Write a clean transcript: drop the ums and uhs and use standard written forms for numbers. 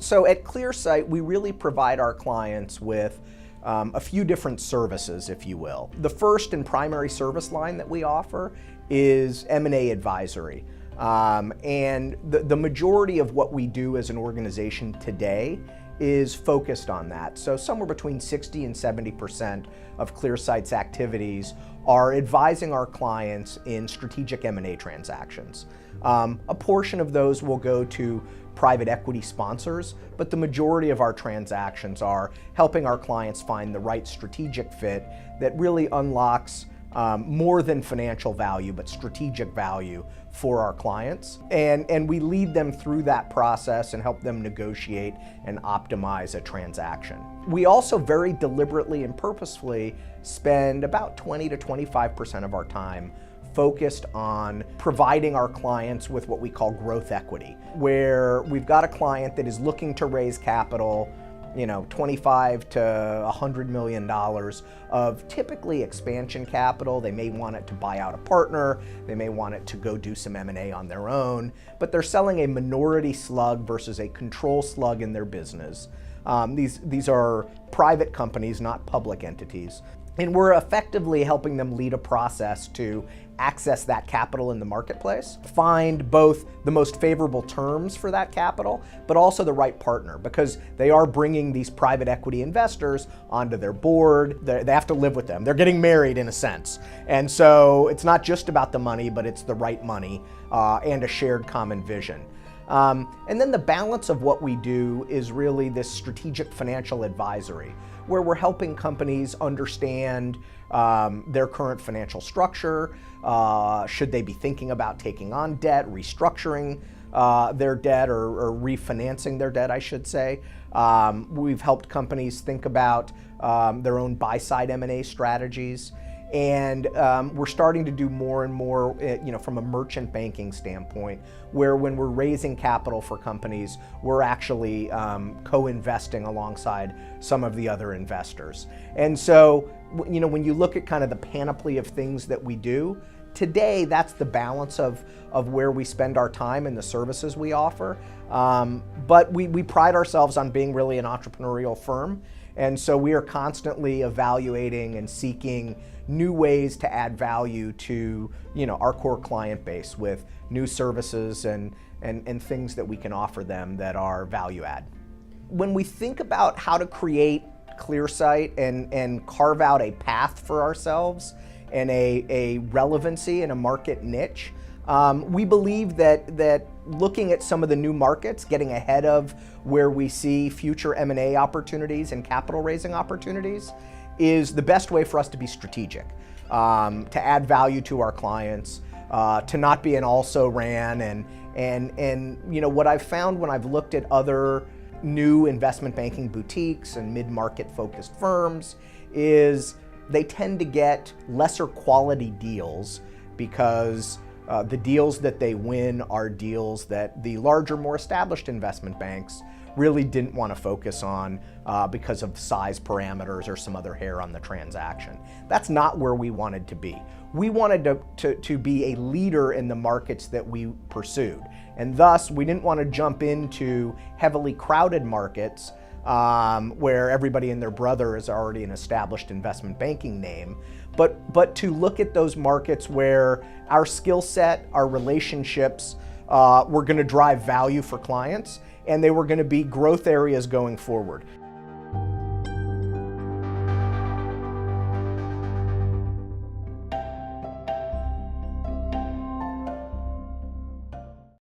So at Clearsight, we really provide our clients with a few different services, if you will. The first and primary service line that we offer is M&A advisory. And the majority of what we do as an organization today is focused on that. So somewhere between 60 and 70% of Clearsight's activities are advising our clients in strategic M&A transactions. A portion of those will go to private equity sponsors, but the majority of our transactions are helping our clients find the right strategic fit that really unlocks more than financial value, but strategic value for our clients. And we lead them through that process and help them negotiate and optimize a transaction. We also very deliberately and purposefully spend about 20 to 25% of our time focused on providing our clients with what we call growth equity, where we've got a client that is looking to raise capital, $25 to $100 million of typically expansion capital. They may want it to buy out a partner, they may want it to go do some M&A on their own, but they're selling a minority slug versus a control slug in their business. These are private companies, not public entities. And we're effectively helping them lead a process to access that capital in the marketplace, find both the most favorable terms for that capital, but also the right partner, because they are bringing these private equity investors onto their board. They have to live with them. They're getting married in a sense. And so it's not just about the money, but it's the right money and a shared common vision. And then the balance of what we do is really this strategic financial advisory, where we're helping companies understand their current financial structure. Should they be thinking about taking on debt, restructuring their debt, or refinancing their debt, I should say. We've helped companies think about their own buy-side M&A strategies. And we're starting to do more and more, from a merchant banking standpoint, where when we're raising capital for companies, we're actually co-investing alongside some of the other investors. And so, when you look at kind of the panoply of things that we do, today that's the balance of where we spend our time and the services we offer. But we pride ourselves on being really an entrepreneurial firm. And so we are constantly evaluating and seeking new ways to add value to our core client base with new services and things that we can offer them that are value add. When we think about how to create Clearsight and carve out a path for ourselves and a relevancy in a market niche, we believe that looking at some of the new markets, getting ahead of where we see future M&A opportunities and capital raising opportunities is the best way for us to be strategic, to add value to our clients, to not be an also-ran. And what I've found when I've looked at other new investment banking boutiques and mid-market focused firms is they tend to get lesser quality deals because the deals that they win are deals that the larger, more established investment banks really didn't want to focus on because of size parameters or some other hair on the transaction. That's not where we wanted to be. We wanted to be a leader in the markets that we pursued. And thus, we didn't want to jump into heavily crowded markets where everybody and their brother is already an established investment banking name, but to look at those markets where our skill set, our relationships were going to drive value for clients, and they were going to be growth areas going forward.